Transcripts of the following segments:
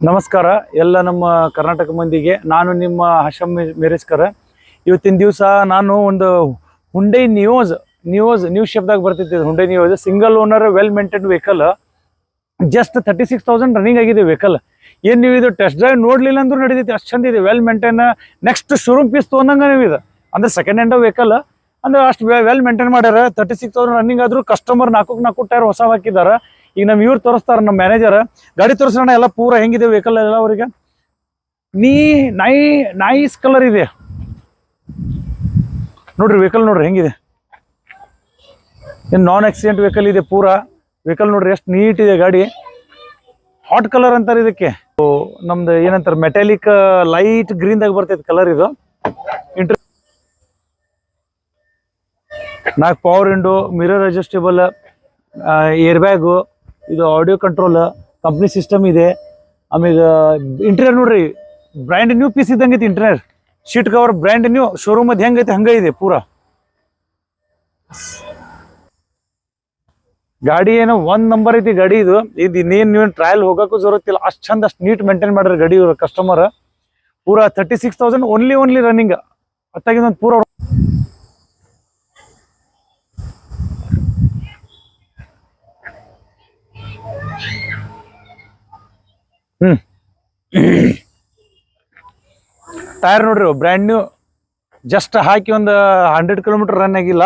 ನಮಸ್ಕಾರ ಎಲ್ಲ ನಮ್ಮ ಕರ್ನಾಟಕ ಮಂದಿಗೆ. ನಾನು ನಿಮ್ಮ ಹಶಮ್ ಮಿರೇಜ್ಕರ್. ಇವತ್ತಿನ ದಿವಸ ನಾನು ಒಂದು ಹುಂಡೈ ನ್ಯೂಸ್ ಶಬ್ದಾಗ ಬರ್ತಿದ್ದೆ. Hyundai news single owner well maintain vehicle, just 36,000 running ಆಗಿದೆ ವೆಹಿಕಲ್. ಏನು ನೀವು ಇದು ಟೆಸ್ಟ್ ಡ್ರೈವ್ ನೋಡಲಿಲ್ಲ ಅಂದ್ರೂ ನಡೀತೈತಿ, ಅಷ್ಟು ಚಂದ ಇದೆ. Well maintain, next showroom piece ತೊಗೊಂಡಂಗೆ ನೀವು ಇದು ಅಂದ್ರೆ ಸೆಕೆಂಡ್ ಹ್ಯಾಂಡ್ ವೆಹಿಕಲ್ ಅಂದ್ರೆ ಅಷ್ಟು ವೆಲ್ ಮೇಂಟೈನ್ ಮಾಡ್ಯಾರ. 36,000 ರನ್ನಿಂಗ್ ಆದರೂ ಕಸ್ಟಮರ್ 4 ಟೈರ್ ಹೊಸ ಹಾಕಿದಾರ. ಈಗ ನಮ್ಮ ಇವ್ರು ತೋರಿಸ್ತಾರ, ನಮ್ಮ ಮ್ಯಾನೇಜರ್ ಗಾಡಿ ತೋರಿಸೋಣ ಎಲ್ಲ ಪೂರ ಹೆಂಗಿದೆ ವೆಹಿಕಲ್ ಎಲ್ಲ ಅವ್ರಿಗೆ. ನೈಸ್ ಕಲರ್ ಇದೆ ನೋಡ್ರಿ ವೆಹಿಕಲ್, ನೋಡ್ರಿ ಹೆಂಗಿದೆ. ಏನು ನಾನ್ ಆಕ್ಸಿಡೆಂಟ್ ವೆಹಿಕಲ್ ಇದೆ ಪೂರಾ ವೆಹಿಕಲ್. ನೋಡ್ರಿ ಎಷ್ಟು ನೀಟ್ ಇದೆ ಗಾಡಿ. ಹಾಟ್ ಕಲರ್ ಅಂತಾರೆ ಇದಕ್ಕೆ. ನಮ್ದು ಏನಂತಾರೆ ಮೆಟಾಲಿಕ್ ಲೈಟ್ ಗ್ರೀನ್ದಾಗ ಬರ್ತೈತೆ ಕಲರ್ ಇದು. 4 power window, mirror adjustable, air bag, ಇದು ಆಡಿಯೋ ಕಂಟ್ರೋಲ್, ಕಂಪ್ನಿ ಸಿಸ್ಟಮ್ ಇದೆ. ಆಮೇಲೆ ಇಂಟೀರಿಯರ್ ನೋಡ್ರಿ ಬ್ರ್ಯಾಂಡ್ ನ್ಯೂ ಪೀಸ್ ಇದ್ದಂಗೆ ಐತಿ. Interior sheet cover brand new, showroom ಅದು ಹೆಂಗೈತಿ ಹಂಗೆ ಇದೆ ಪೂರಾ. ಗಾಡಿ ಏನೋ 1 ನಂಬರ್ ಐತಿ ಗಾಡಿ ಇದು. ಇನ್ನೇನು ನೀವು ಟ್ರಯಲ್ ಹೋಗೋಕ್ಕೂ ಜರುತ್ತಿಲ್ಲ, ಅಷ್ಟು ಚಂದ ಅಷ್ಟು ನೀಟ್ ಮೇಂಟೈನ್ ಮಾಡ್ರಿ ಗಾಡಿ ಇವ್ರ ಕಸ್ಟಮರ್. ಪೂರಾ 36,000 ಓನ್ಲಿ ರನ್ನಿಂಗ್. ಹೊತ್ತಾಗಿಂದ ಒಂದು ಪೂರ ಟೈರ್ ನೋಡ್ರಿ ಬ್ರ್ಯಾಂಡ್ ನ್ಯೂ, ಜಸ್ಟ್ ಹಾಕಿ ಒಂದು 100 ಕಿಲೋಮೀಟರ್ ರನ್ ಆಗಿಲ್ಲ.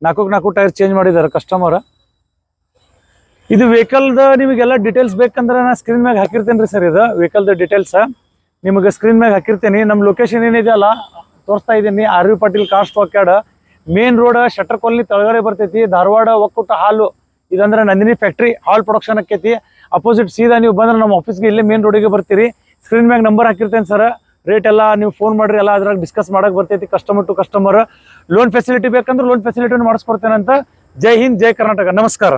4 ಟೈರ್ ಚೇಂಜ್ ಮಾಡಿದ್ದಾರೆ ಕಸ್ಟಮರ್. ಇದು ವೆಹಿಕಲ್ದ ನಿಮಗೆಲ್ಲ ಡೀಟೇಲ್ಸ್ ಬೇಕಂದ್ರೆ ನಾನು ಸ್ಕ್ರೀನ್ ಮ್ಯಾಗ ಹಾಕಿರ್ತೇನೆ ರೀ ಸರ್. ಇದು ವೆಹಿಕಲ್ದ ಡೀಟೇಲ್ಸ್ ನಿಮಗೆ ಸ್ಕ್ರೀನ್ ಮ್ಯಾಗ ಹಾಕಿರ್ತೀನಿ. ನಮ್ಮ ಲೊಕೇಶನ್ ಏನಿದೆ ಅಲ್ಲ ತೋರಿಸ್ತಾ ಇದ್ದೀನಿ. RV Patil car stock yard, main road, shutter colony ತಳಗಡೆ ಬರ್ತೈತಿ. ಧಾರವಾಡ ಒಕ್ಕೂಟ ಹಾಲು, ಇದಂದ್ರೆ ನಂದಿನಿ ಫ್ಯಾಕ್ಟ್ರಿ ಹಾಲ್ ಪ್ರೊಡಕ್ಷನ್ ಆಕೈತಿ. ಅಪೋಸಿಟ್ ಸೀದಾ ನೀವು ಬಂದ್ರೆ ನಮ್ಮ ಆಫೀಸ್ಗೆ ಇಲ್ಲೇ ಮೇನ್ ರೋಡಿಗೆ ಬರ್ತೀರಿ. ಸ್ಕ್ರೀನ್ ಮ್ಯಾಗ ನಂಬರ್ ಹಾಕಿರ್ತೇನೆ ಸರ್. ರೇಟ್ ಎಲ್ಲ ನೀವು ಫೋನ್ ಮಾಡ್ರಿ, ಎಲ್ಲ ಅದ್ರಾಗ ಡಿಸ್ಕಸ್ ಮಾಡಕ್ ಬರ್ತೈತಿ customer to customer. Loan facility ಬೇಕಂದ್ರೆ ಲೋನ್ ಫೆಸಿಲಿಟಿನ ಮಾಡಿಸ್ಕೊಡ್ತೇನೆ ಅಂತ. ಜೈ ಹಿಂದ್, ಜೈ ಕರ್ನಾಟಕ. ನಮಸ್ಕಾರ.